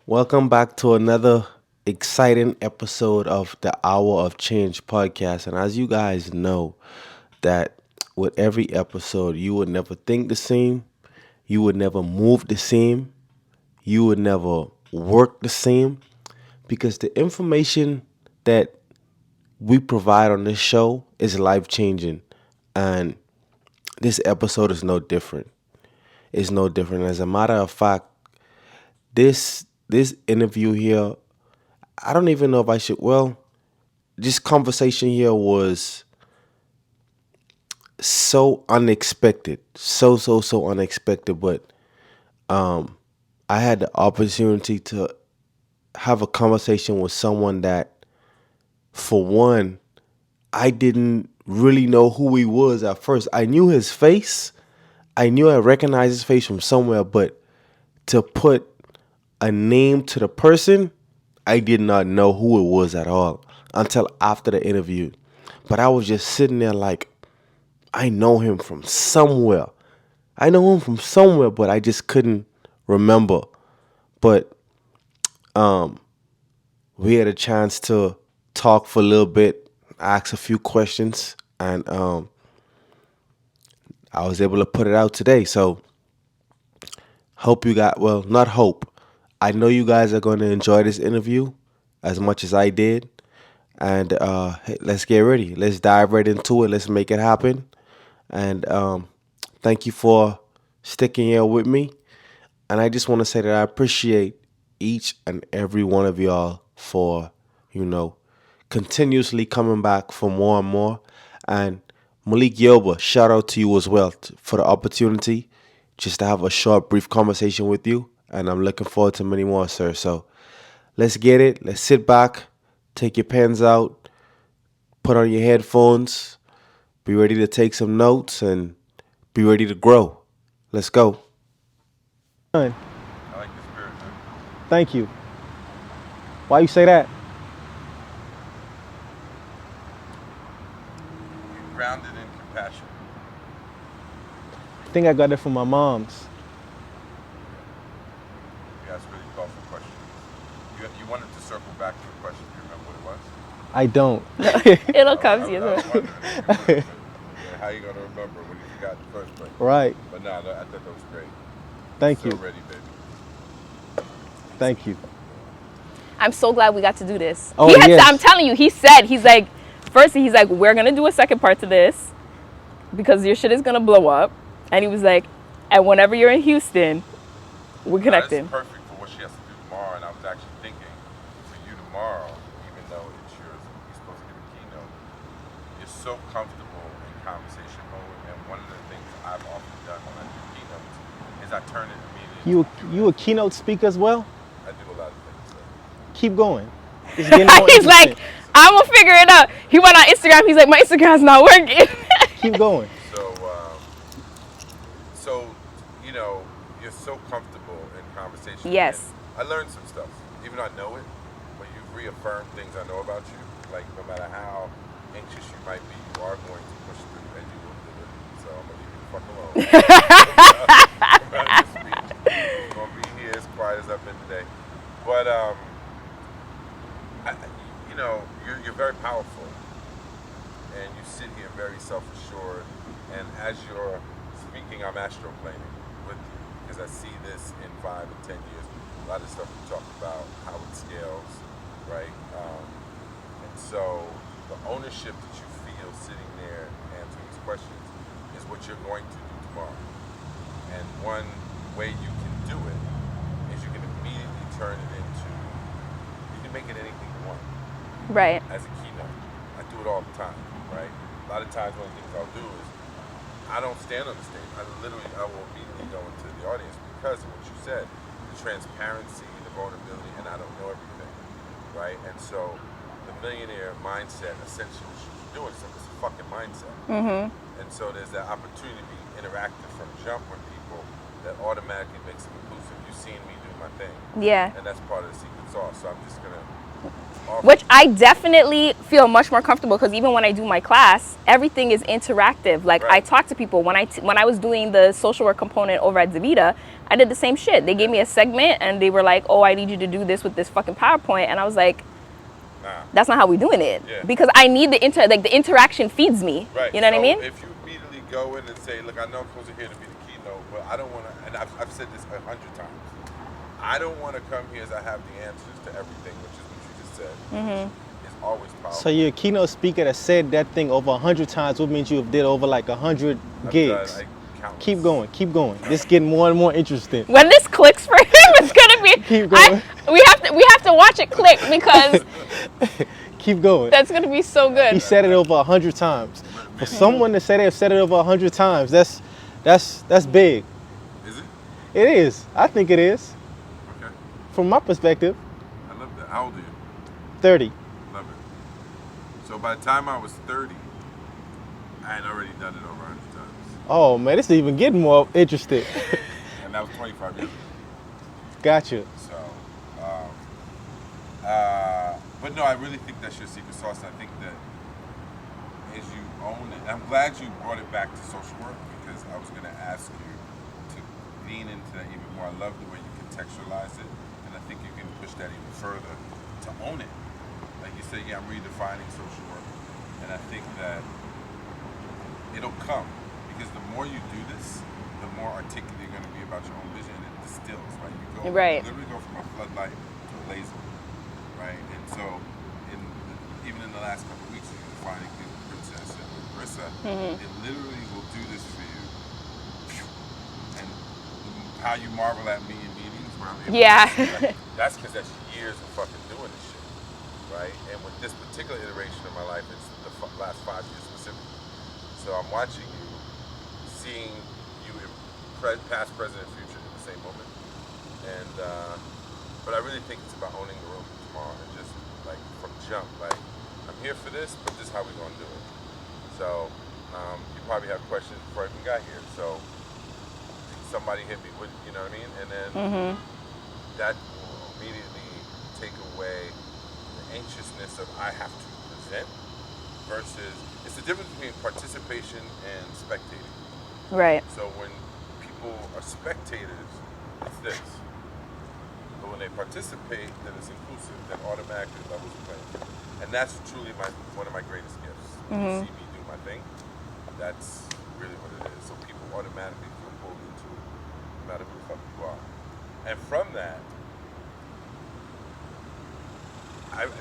Welcome back to another exciting episode of the Hour of Change podcast. And as you guys know, that with every episode, you would never think the same, you would never move the same, you would never work the same, because the information that we provide on this show is life changing. And this episode is no different. It's no different. As a matter of fact, this interview here, I don't even know if I should. Well, this conversation here was so unexpected, so unexpected. But I had the opportunity to have a conversation with someone that, for one, I didn't really know who he was at first. I knew his face. I recognized his face from somewhere, but to put a name to the person, I did not know who it was at all until after the interview. But I was just sitting there like, I know him from somewhere. I know him from somewhere, but I just couldn't remember. But we had a chance to talk for a little bit, ask a few questions, and I was able to put it out today. So hope you got, well, not hope. I know you guys are going to enjoy this interview as much as I did. And hey, let's get ready. Let's dive right into it. Let's make it happen. And thank you for sticking here with me. And I just want to say that I appreciate each and every one of y'all for, you know, continuously coming back for more and more. And Malik Yoba, shout out to you as well for the opportunity just to have a short, brief conversation with you. And I'm looking forward to many more, sir. So let's get it. Let's sit back, take your pens out, put on your headphones, be ready to take some notes, and be ready to grow. Let's go. Fun. I like the spirit, man. Thank you. Why you say that? You're grounded in compassion. I think I got it from my mom's. You ask really thoughtful questions. You wanted to circle back to a question. Do you remember what it was? I don't. It'll come to you. I was wondering if you remembered. Yeah, how you gonna remember when you forgot in the first place? Right. But no, I thought that was great. Thank So you. ready, baby. Thank you. I'm so glad we got to do this. Oh, He had, yes. I'm telling you, he's like, firstly, he's like, we're going to do a second part to this because your shit is going to blow up. And he was like, and whenever you're in Houston, we're connecting. That's perfect for what she has to do tomorrow. And I was actually thinking for you tomorrow, even though it's yours, you're supposed to give a keynote. You're so comfortable in conversation mode. And one of the things I've often done when I do keynotes is I turn it immediately. You a keynote speaker as well? I do a lot of things. So. Keep going. It's getting more He's like, interesting. I'm going to figure it out. He went on Instagram. He's like, my Instagram's not working. Keep going. So, you know, you're so comfortable in conversation. Yes. And I learned some stuff, even though I know it, but you've reaffirmed things I know about you. Like, no matter how anxious you might be, you are going to push through and you will do it. So I'm going to leave you the fuck alone. About this speech. I'm going to be here as quiet as I've been today. But, you know, you're very powerful. And you sit here very self-assured. And as you're speaking, I'm astroplaning with you because I see this in 5 and 10 years. A lot of stuff we talked about, how it scales, right? And so the ownership that you feel sitting there answering these questions is what you're going to do tomorrow. And one way you can do it is you can immediately turn it into, you can make it anything you want Right. as a keynote. I do it all the time, right? A lot of times one of the things I'll do is I don't stand on the stage. I will immediately go into the audience because of what you said, the transparency, the vulnerability, and I don't know everything, right? And so the millionaire mindset, essentially what you're doing, is it's a fucking mindset. Mm-hmm. And so there's that opportunity to be interactive from jump with people that automatically makes them inclusive. You've seen me do my thing. Yeah. And that's part of the secret sauce. So I'm just going to Awful. Which I definitely feel much more comfortable because even when I do my class, everything is interactive. Like I Right. talk to people when I was doing the social work component over at Zavita, I did the same shit. They gave me a segment and they were like, "Oh, I need you to do this with this fucking PowerPoint," and I was like, Nah. "That's not how we're doing it." Yeah. Because I need the the interaction feeds me. Right. You know what I mean? If you immediately go in and say, "Look, I know I'm supposed to here to be the keynote, but I don't want to," and I've said this 100 times, I don't want to come here as I have the answers to everything, which is what you just said. It's always powerful. So you're a keynote speaker that said that thing over 100 times, what means you have did over like 100 I've gigs. done, like, countless. Keep going. This is getting more and more interesting. When this clicks for him, it's gonna be. Keep going. We have to watch it click because Keep going. that's gonna be so He good. said it over 100 times. For someone to say they've said it over 100 times, that's big. Is it? It is. I think it is. Okay. From my perspective, I love that. How old are you? 30. Love it. So by the time I was 30, I had already done it over 100 times. Oh man, this is even getting more interesting. And that was 25 years ago. Gotcha. So, but no, I really think that's your secret sauce. And I think that as you own it, and I'm glad you brought it back to social work because I was going to ask you to lean into that even more. I love the way you contextualize it, and I think you can push that even further to own it. Like you say, yeah, I'm redefining social work, and I think that it'll come because the more you do this, the more articulate you're going to be about your own vision, and it distills. Right? You literally go from a floodlight to a laser, right? And so, even in the last couple of weeks, you're defining things with Princess and with Marissa. It literally will do this for you, and how you marvel at me in meetings where I'm able Yeah. to see, like, that's because that's years of fucking doing this shit, right? And with this particular iteration of my life, it's the last 5 years specifically. So I'm watching you, seeing you in past, present, and future in the same moment. And but I really think it's about owning the room tomorrow and just like from jump, like I'm here for this, but this is how we're gonna do it. So you probably have questions before I even got here. So somebody hit me with, you know what I mean, and then that will immediately take away the anxiousness of I have to present versus it's the difference between participation and spectating. Right. So when people are spectators, it's this. But when they participate, then it's inclusive. Then automatically levels the playing field. And that's truly one of my greatest gifts. When you see me do my thing, that's really what it is. So people automatically feel pulled into it, no matter who the fuck you are. And from that,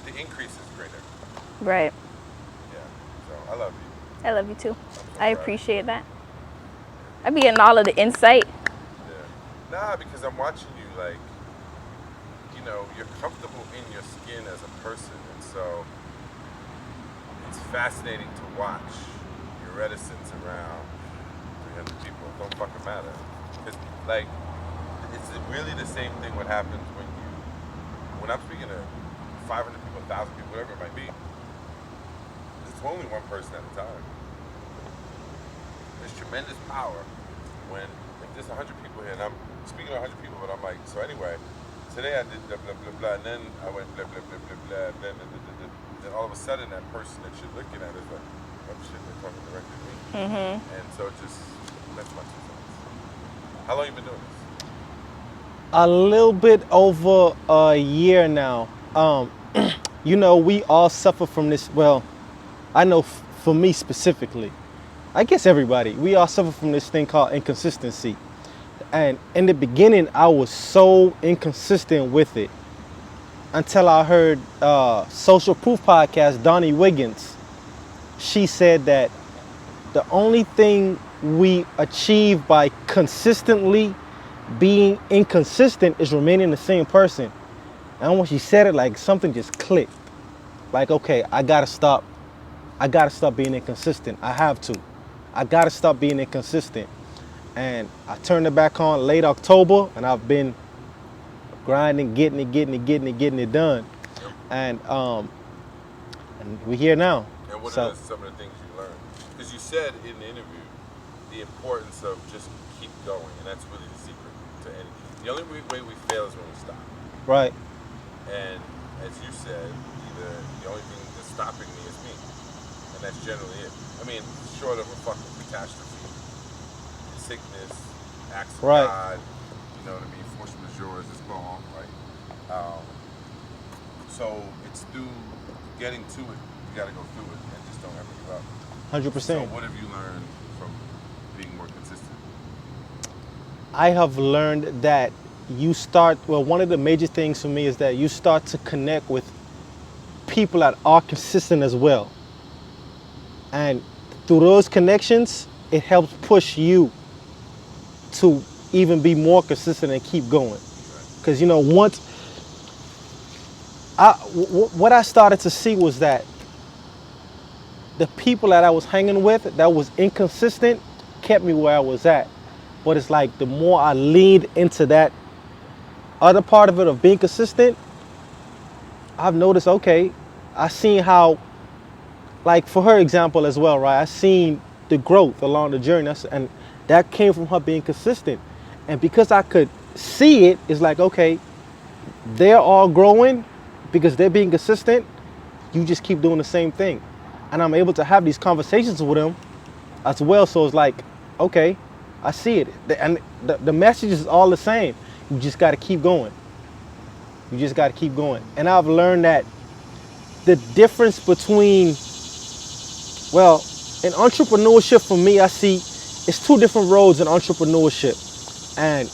the increase is greater. Right. Yeah. So I love you. I love you too. I'm so I proud. appreciate that. I be getting all of the insight. Yeah. Nah, because I'm watching you like, you know, you're comfortable in your skin as a person, and so it's fascinating to watch your reticence around 300 people. It don't fucking matter. It's like, it's really the same thing what happens when I'm speaking to 500 people, 1,000 people, whatever it might be. It's only one person at a time. There's tremendous power when, if there's 100 people here, and I'm speaking to 100 people, but I'm like, so anyway, today I did blah, blah, blah, blah, and then I went blah, blah, blah, blah, blah, blah, blah, blah, blah, blah. Then all of a sudden, that person that you're looking at is like, oh shit, they're talking directly to me. And so it just, that's my 2 cents. How long you been doing this? A little bit over a year now. You know, we all suffer from this. Well, I know for me specifically, I guess everybody, we all suffer from this thing called inconsistency. And in the beginning, I was so inconsistent with it until I heard Social Proof podcast, Donnie Wiggins. She said that the only thing we achieve by consistently being inconsistent is remaining the same person. And when she said it, like something just clicked. Like, okay, I gotta stop being inconsistent. I have to. I gotta stop being inconsistent. And I turned it back on late October, and I've been grinding, getting it done. And we're here now. And what So- are some of the things you learned? Because you said in the interview the importance of just keep going, and that's really the secret to anything. The only way we fail is when we stop. Right. And as you said, either the only thing that's stopping me is me, and that's generally it. I mean, short of a fucking catastrophe, sickness, acts of Right. God, you know what I mean, force majeure is gone, right? So it's through getting to it, you gotta go through it and just don't ever give up. 100%. So what have you learned from being more consistent? I have learned that one of the major things for me is that you start to connect with people that are consistent as well. And through those connections, it helps push you to even be more consistent and keep going. Because, you know, what I started to see was that the people that I was hanging with that was inconsistent kept me where I was at. But it's like the more I leaned into that other part of it of being consistent, I've noticed, okay, I seen how, like for her example as well, right? I seen the growth along the journey, and that came from her being consistent. And because I could see it, it's like, okay, they're all growing because they're being consistent. You just keep doing the same thing. And I'm able to have these conversations with them as well. So it's like, okay, I see it. And the message is all the same. You just got to keep going. You just got to keep going. And I've learned that the difference between, well, in entrepreneurship for me, I see it's two different roads in entrepreneurship. And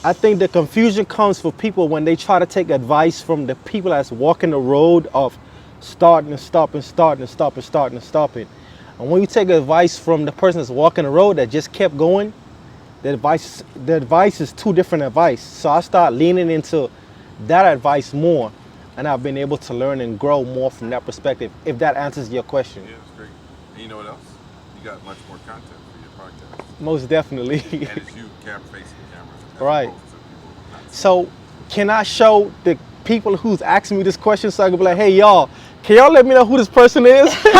I think the confusion comes for people when they try to take advice from the people that's walking the road of starting and stopping, starting and stopping, starting and stopping. And when you take advice from the person that's walking the road that just kept going, the advice is two different advice. So I start leaning into that advice more, and I've been able to learn and grow more from that perspective, if that answers your question. Yeah, it's great. And you know what else? You got much more content for your podcast. Most definitely. And it's you facing the camera. As Right. opposed to people not So can I show the people who's asking me this question so I can be like, hey y'all, can y'all let me know who this person is? They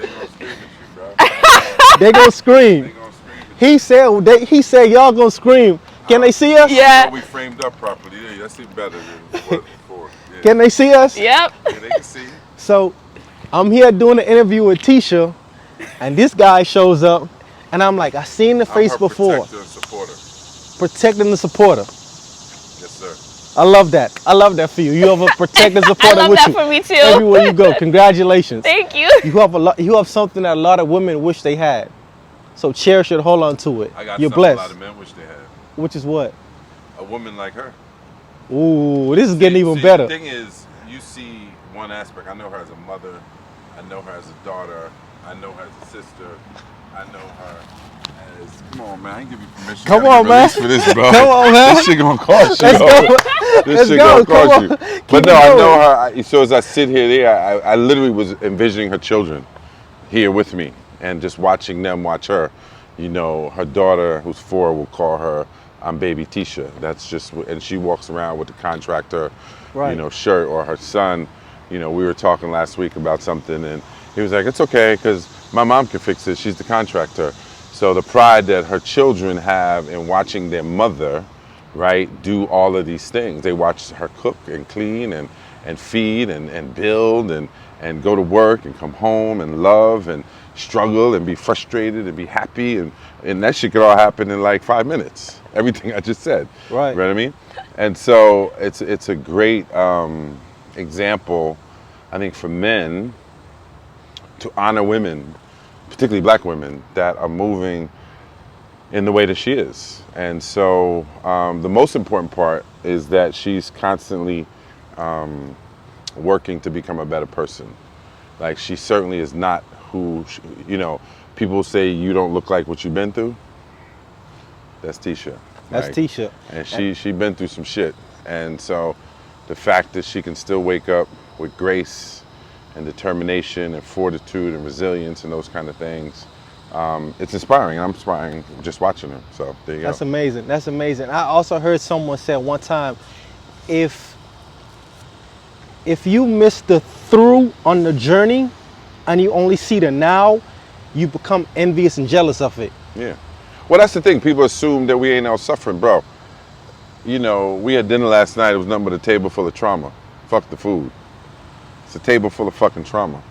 gonna scream at you, bro. They gonna scream. They gonna scream at you. He said y'all gonna scream. Can they see us? Yeah. Well, we framed up properly. Yeah, that's even better than what before. Yeah. Can they see us? Yep. Yeah, they can see you. So I'm here doing an interview with Tisha, and this guy shows up, and I'm like, I seen the face I'm her before. protector and supporter. Protecting the supporter. Yes, sir. I love that. I love that for you. You have a protector I supporter love with that you for me too. everywhere you go. Congratulations. Thank you. You have something that a lot of women wish they had. So cherish it, hold on to it. I got You're something blessed. a lot of men wish they had. Which is what? A woman like her. Ooh, this is getting even See, better. The thing is, you see one aspect. I know her as a mother. I know her as a daughter. I know her as a sister. I know her as. Come on, man. I ain't give you permission. Come You gotta on, be man. released for this, bro. Come on, man. This shit gonna cost you. Let's yo. go. This Let's shit go. gonna Come cost on. you. Keep But it no, I going. know her. So as I sit here, I literally was envisioning her children here with me and just watching them watch her. You know, her daughter, who's 4, will call her, I'm baby Tisha. That's just, and she walks around with the contractor, Right. you know, shirt. Or her son, you know, we were talking last week about something, and he was like, it's okay, because my mom can fix it. She's the contractor. So the pride that her children have in watching their mother, right, do all of these things. They watch her cook and clean and feed and build and go to work and come home and love and struggle and be frustrated and be happy, and that shit could all happen in like 5 minutes. Everything I just said. Right. You know what I mean? And so it's a great example, I think, for men to honor women, particularly black women, that are moving in the way that she is. And so the most important part is that she's constantly working to become a better person. Like, she certainly is not who, you know, people say you don't look like what you've been through. That's Tisha. That's Like, Tisha. and she been through some shit. And so the fact that she can still wake up with grace and determination and fortitude and resilience and those kind of things, it's inspiring. I'm inspiring just watching her. So there you go. That's amazing. That's amazing. I also heard someone say one time, if you miss the through on the journey and you only see the now, you become envious and jealous of it. Yeah. Well, that's the thing. People assume that we ain't out suffering, bro. you know, we had dinner last night. It was nothing but a table full of trauma. Fuck the food. It's a table full of fucking trauma.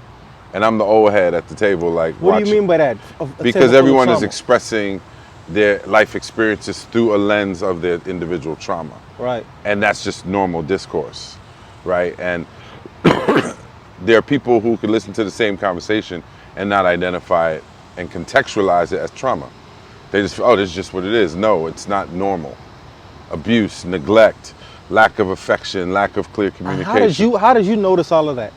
And I'm the old head at the table, like, What do you watching. mean by that? Because everyone is expressing their life experiences through a lens of their individual trauma. Right. And that's just normal discourse, right? And there are people who could listen to the same conversation and not identify it and contextualize it as trauma. They just, oh, this is just what it is. No, it's not normal. Abuse, neglect, lack of affection, lack of clear communication. How did you notice all of that?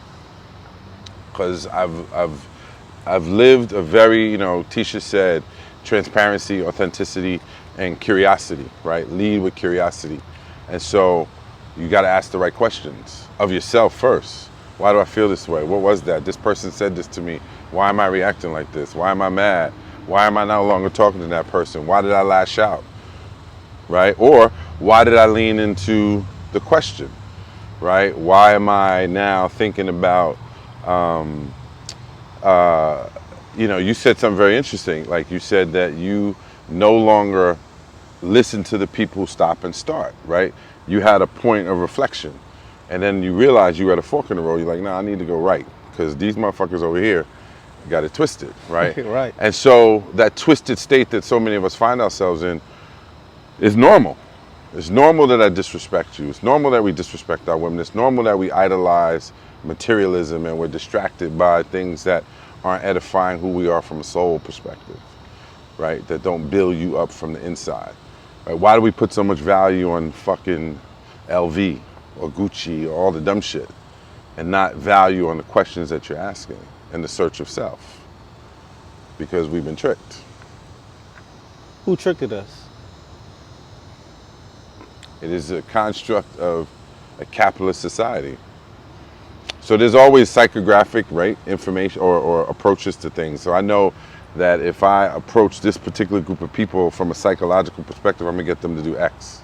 Because I've lived a very, you know, Tisha said, transparency, authenticity, and curiosity, right? Lead with curiosity. And so you got to ask the right questions of yourself first. Why do I feel this way? What was that? This person said this to me. Why am I reacting like this? Why am I mad? Why am I no longer talking to that person? Why did I lash out? Right? Or why did I lean into the question? Right? Why am I now thinking about, you know, you said something very interesting. Like you said that you no longer listen to the people who stop and start, right? You had a point of reflection. And then you realize you were at a fork in the road. You're like, nah, I need to go right. Because these motherfuckers over here got it twisted, right? Right. And so that twisted state that so many of us find ourselves in is normal. It's normal that I disrespect you. It's normal that we disrespect our women. It's normal that we idolize materialism and we're distracted by things that aren't edifying who we are from a soul perspective, right? That don't build you up from the inside. Right? Why do we put so much value on fucking LV or Gucci or all the dumb shit and not value on the questions that you're asking and the search of self? Because we've been tricked. Who tricked us? It is a construct of a capitalist society. So there's always psychographic, right, information or approaches to things. So I know that if I approach this particular group of people from a psychological perspective, I'm gonna get them to do X.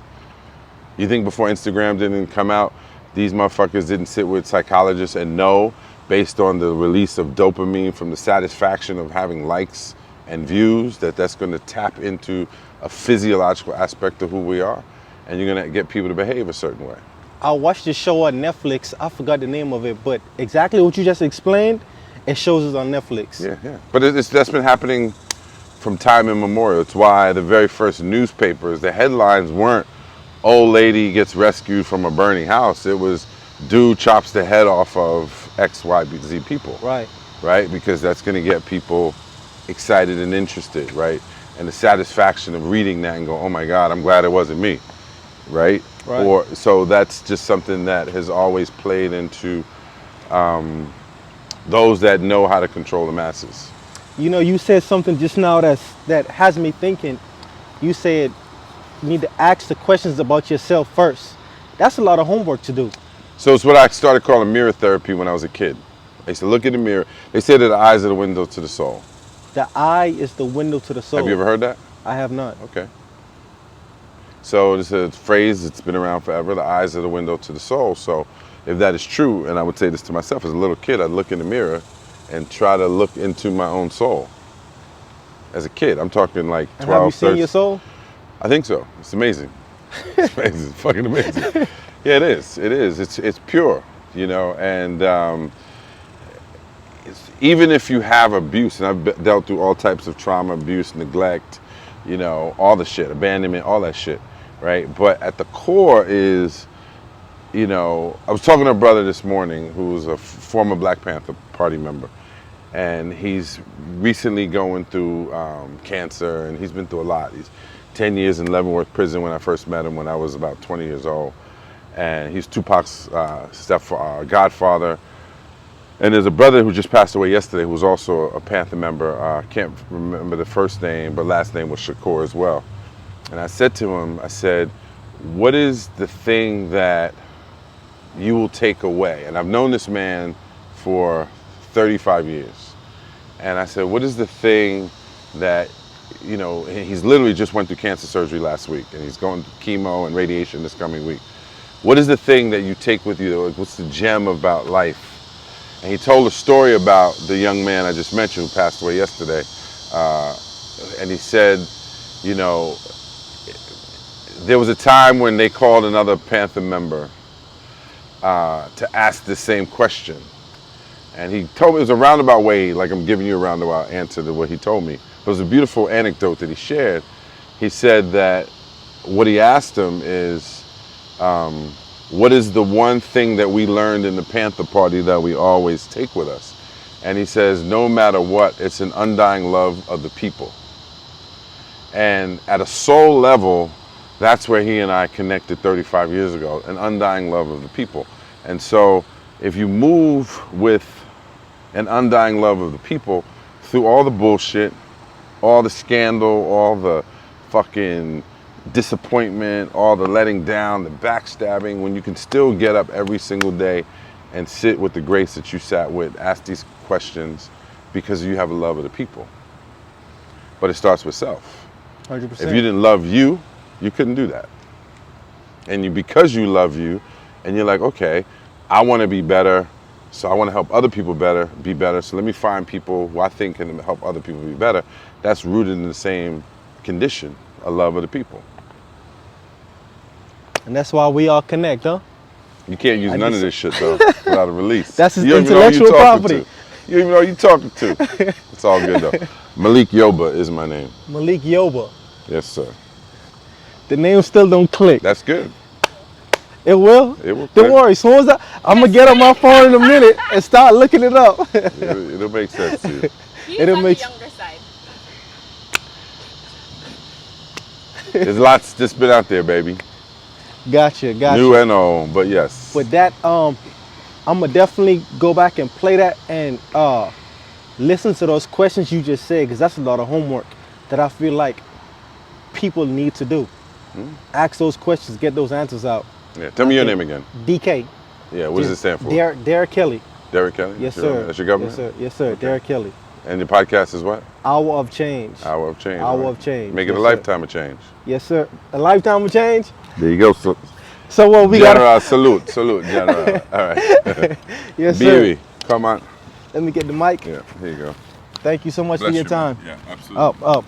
You think before Instagram didn't come out, these motherfuckers didn't sit with psychologists and know, based on the release of dopamine from the satisfaction of having likes and views, that that's gonna tap into a physiological aspect of who we are, and you're gonna get people to behave a certain way. I watched this show on Netflix. I forgot the name of it, but exactly what you just explained, it shows us on Netflix. Yeah. But that's been happening from time immemorial. It's why the very first newspapers, the headlines weren't old lady gets rescued from a burning house. It was dude chops the head off of X, Y, Z people. Right. Right? Because that's going to get people excited and interested, right? And the satisfaction of reading that and go, oh my God, I'm glad it wasn't me. Right? Right. Or so that's just something that has always played into those that know how to control the masses. You know, you said something just now that has me thinking. You said you need to ask the questions about yourself first. That's a lot of homework to do. So it's what I started calling mirror therapy when I was a kid. I used to look in the mirror. They say that the eyes are the window to the soul. The eye is the window to the soul. Have you ever heard that? I have not. Okay. So it's a phrase that's been around forever. The eyes are the window to the soul. So if that is true, and I would say this to myself as a little kid, I'd look in the mirror and try to look into my own soul. As a kid, I'm talking like 12, And have you seen 13. your soul? I think so. It's amazing. It's amazing. It's fucking amazing. Yeah, it is. It is. It's pure, you know. And even if you have abuse, and I've dealt through all types of trauma, abuse, neglect, you know, all the shit, abandonment, all that shit, right? But at the core is, you know, I was talking to a brother this morning who was a former Black Panther Party member, and he's recently going through cancer, and he's been through a lot. He's 10 years in Leavenworth prison when I first met him when I was about 20 years old. And he's Tupac's godfather. And there's a brother who just passed away yesterday who was also a Panther member. I can't remember the first name, but last name was Shakur as well. And I said to him, I said, what is the thing that you will take away? And I've known this man for 35 years. And I said, what is the thing that, you know, he's literally just went through cancer surgery last week, and he's going through chemo and radiation this coming week. What is the thing that you take with you? What's the gem about life? And he told a story about the young man I just mentioned who passed away yesterday. And he said, you know, there was a time when they called another Panther member to ask the same question. And he told me, it was a roundabout way, like I'm giving you a roundabout answer to what he told me. It was a beautiful anecdote that he shared. He said that what he asked him is, what is the one thing that we learned in the Panther Party that we always take with us? And he says, no matter what, it's an undying love of the people. And at a soul level, that's where he and I connected 35 years ago, an undying love of the people. And so if you move with an undying love of the people through all the bullshit, all the scandal, all the fucking disappointment, all the letting down, the backstabbing, when you can still get up every single day and sit with the grace that you sat with, ask these questions because you have a love of the people. But it starts with self. 100%. If you didn't love you, you couldn't do that. And because you love you, and you're like, okay, I want to be better, so I want to help other people be better, so let me find people who I think can help other people be better. That's rooted in the same condition, a love of the people. And that's why we all connect, huh? You can't use none of this shit, though, without a release. That's his You don't even know who intellectual you're talking property. to. You don't even know who you're talking to. It's all good, though. Malik Yoba is my name. Malik Yoba. Yes, sir. The name still don't click. That's good. It will? It will Don't click. worry, as soon as I'm going to get on my phone in a minute and start looking it up. It'll make sense to you. He's It'll on make- the younger side. There's lots that's been out there, baby. Gotcha. New and old, but yes. With that, I'm going to definitely go back and play that and listen to those questions you just said, because that's a lot of homework that I feel like people need to do. Ask those questions, get those answers out. Yeah. Tell me your name again. DK. Yeah, what does it stand for? Derek Kelly. Derek Kelly? Yes, That's your- sir. That's your government? Yes, sir. Yes, sir. Okay. Derek Kelly. And your podcast is what? Hour of Change. Hour of Change. Hour all of Change. Make it Yes, a sir. lifetime of change. Yes, sir. A lifetime of change. There you go. So, So what we got? General, salute, General. All right. Yes, sir. Beauty, come on. Let me get the mic. Yeah, here you go. Thank you so much for your time. Yeah, absolutely. Up.